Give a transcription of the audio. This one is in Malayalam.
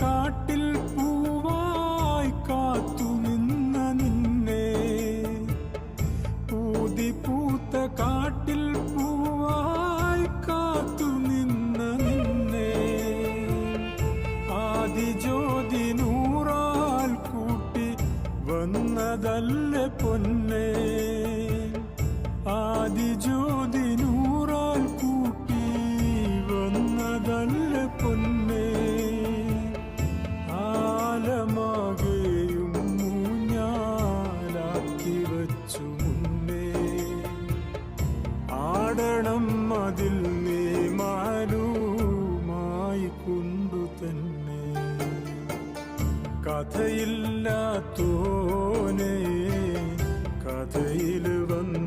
കാട്ടിൽ പൂവായി കാത്തു നിന്ന നിന്നെ, പൂത്ത കാട്ടിൽ പൂവായി കാത്തു നിന്ന നിന്നെ, ആദിജ്യോതി നൂറാൽ കൂട്ടി വന്നതല്ല പൊന്നേ, ആദിജ്യോതി നൂറാൽ കൂട്ടി വന്നതല്ല പൊന്നേ, ആലമാകെയും ഊഞ്ഞാലാക്കി വച്ചു മുന്നേ, ആടണം അതിൽ നീ മാലുമായി കൊണ്ടു തന്നെ, കഥയില്ലാത്തോനെ കഥയിൽ വന്നു